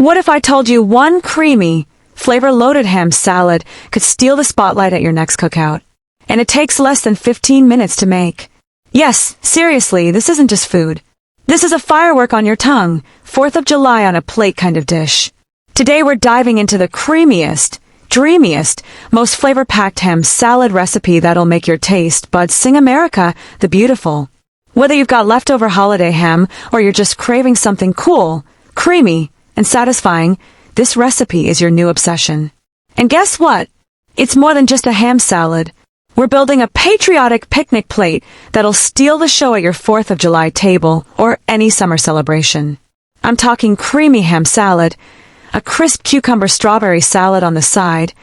What if I told you one creamy, flavor-loaded ham salad could steal the spotlight at your next cookout? And it takes less than 15 minutes to make. Yes, seriously, this isn't just food. This is a firework on your tongue, 4th of July on a plate kind of dish. Today we're diving into the creamiest, dreamiest, most flavor-packed ham salad recipe that'll make your taste buds sing America the Beautiful. Whether you've got leftover holiday ham or you're just craving something cool, creamy, and satisfying, this recipe is your new obsession. And guess what? It's more than just a ham salad. We're building a patriotic picnic plate that'll steal the show at your 4th of July table or any summer celebration. I'm talking creamy ham salad, a crisp cucumber strawberry salad on the side,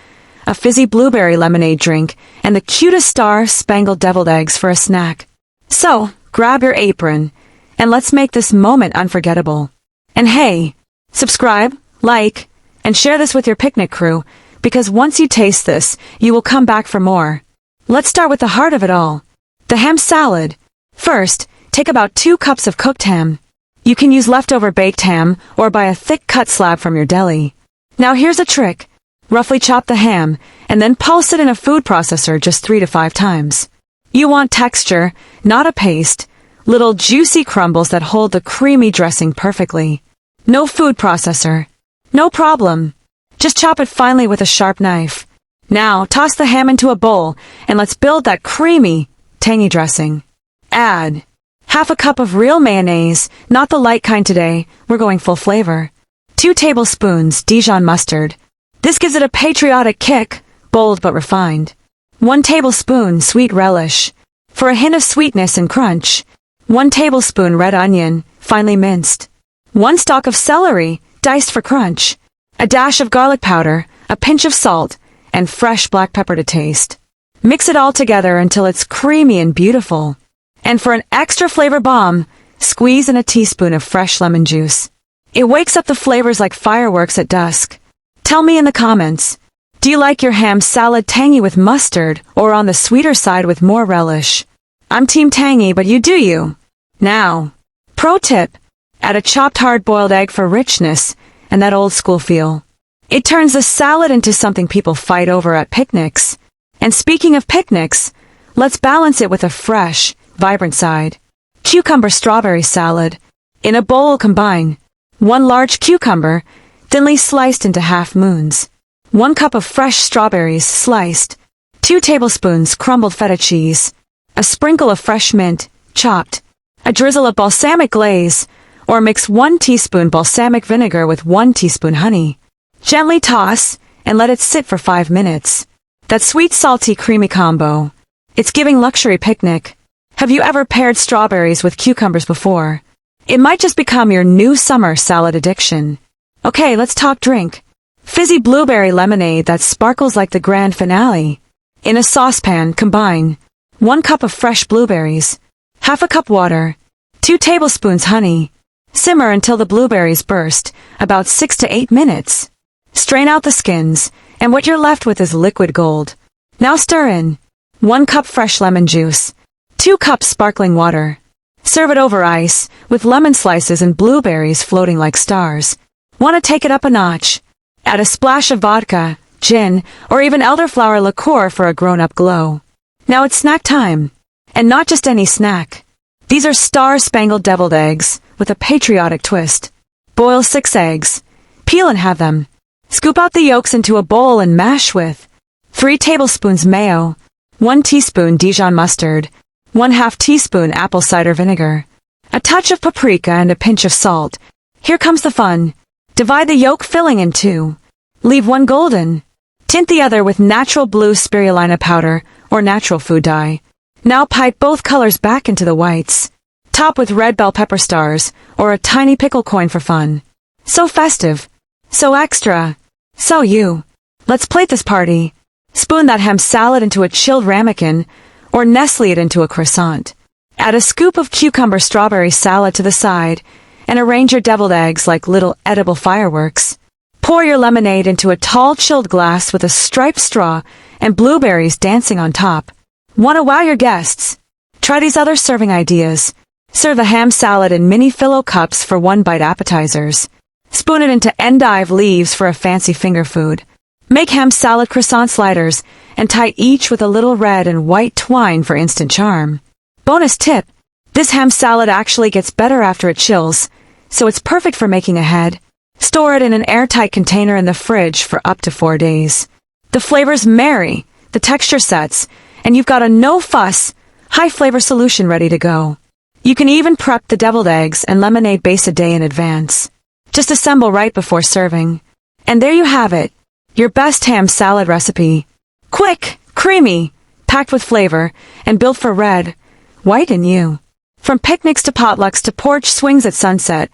a fizzy blueberry lemonade drink, and the cutest star-spangled deviled eggs for a snack. So, grab your apron, and let's make this moment unforgettable. And hey, subscribe, like, and share this with your picnic crew, because once you taste this, you will come back for more. Let's start with the heart of it all, the ham salad. First, take about 2 cups of cooked ham. You can use leftover baked ham or buy a thick cut slab from your deli. Now here's a trick. Roughly chop the ham and then pulse it in a food processor just 3 to 5 times. You want texture, not a paste, little juicy crumbles that hold the creamy dressing perfectly. No food processor. No problem. Just chop it finely with a sharp knife. Now toss the ham into a bowl and let's build that creamy, tangy dressing. Add half a cup of real mayonnaise, not the light kind today, we're going full flavor. 2 tablespoons Dijon mustard. This gives it a patriotic kick, bold but refined. 1 tablespoon sweet relish. For a hint of sweetness and crunch. 1 tablespoon red onion, finely minced. 1 stalk of celery, diced for crunch. A dash of garlic powder, a pinch of salt, and fresh black pepper to taste. Mix it all together until it's creamy and beautiful. And for an extra flavor bomb, squeeze in a teaspoon of fresh lemon juice. It wakes up the flavors like fireworks at dusk. Tell me in the comments, do you like your ham salad tangy with mustard or on the sweeter side with more relish? I'm team tangy, but you do you. Now, pro tip, add a chopped hard-boiled egg for richness and that old school feel. It turns the salad into something people fight over at picnics. And speaking of picnics, let's balance it with a fresh, vibrant side. Cucumber strawberry salad. In a bowl combine 1 large cucumber, thinly sliced into half moons. 1 cup of fresh strawberries sliced. 2 tablespoons crumbled feta cheese. A sprinkle of fresh mint, chopped. A drizzle of balsamic glaze, or mix 1 teaspoon balsamic vinegar with 1 teaspoon honey. Gently toss, and let it sit for 5 minutes. That sweet, salty, creamy combo. It's giving luxury picnic. Have you ever paired strawberries with cucumbers before? It might just become your new summer salad addiction. Okay, let's talk drink. Fizzy blueberry lemonade that sparkles like the grand finale. In a saucepan, combine 1 cup of fresh blueberries, half a cup water, 2 tablespoons honey. Simmer until the blueberries burst, about 6 to 8 minutes. Strain out the skins, and what you're left with is liquid gold. Now stir in 1 cup fresh lemon juice, 2 cups sparkling water. Serve it over ice, with lemon slices and blueberries floating like stars. Want to take it up a notch? Add a splash of vodka, gin, or even elderflower liqueur for a grown-up glow. Now it's snack time. And not just any snack. These are star-spangled deviled eggs, with a patriotic twist. Boil 6 eggs. Peel and have them. Scoop out the yolks into a bowl and mash with 3 tablespoons mayo, 1 teaspoon Dijon mustard, 1/2 teaspoon apple cider vinegar, a touch of paprika and a pinch of salt. Here comes the fun. Divide the yolk filling in 2. Leave 1 golden. Tint the other with natural blue spirulina powder or natural food dye. Now pipe both colors back into the whites. Top with red bell pepper stars or a tiny pickle coin for fun. So festive. So extra. So you. Let's plate this party. Spoon that ham salad into a chilled ramekin or Nestle it into a croissant. Add a scoop of cucumber strawberry salad to the side and arrange your deviled eggs like little edible fireworks. Pour your lemonade into a tall chilled glass with a striped straw and blueberries dancing on top. Want to wow your guests? Try these other serving ideas. Serve the ham salad in mini Philo cups for one-bite appetizers. Spoon it into endive leaves for a fancy finger food. Make ham salad croissant sliders and tie each with a little red and white twine for instant charm. Bonus tip: this ham salad actually gets better after it chills, so it's perfect for making ahead. Store it in an airtight container in the fridge for up to 4 days. The flavors marry, the texture sets, and you've got a no-fuss, high-flavor solution ready to go. You can even prep the deviled eggs and lemonade base a day in advance. Just assemble right before serving. And there you have it, your best ham salad recipe. Quick, creamy, packed with flavor, and built for red, white, and you. From picnics to potlucks to porch swings at sunset,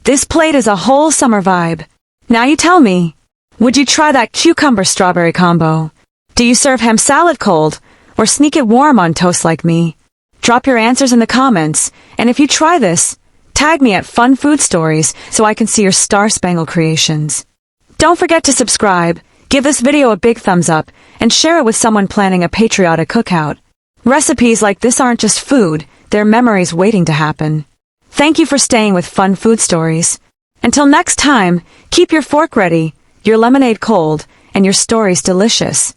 this plate is a whole summer vibe. Now you tell me, would you try that cucumber-strawberry combo? Do you serve ham salad cold, or sneak it warm on toast like me? Drop your answers in the comments, and if you try this, tag me at Fun Food Stories so I can see your star-spangled creations. Don't forget to subscribe, give this video a big thumbs up, and share it with someone planning a patriotic cookout. Recipes like this aren't just food, they're memories waiting to happen. Thank you for staying with Fun Food Stories. Until next time, keep your fork ready, your lemonade cold, and your stories delicious.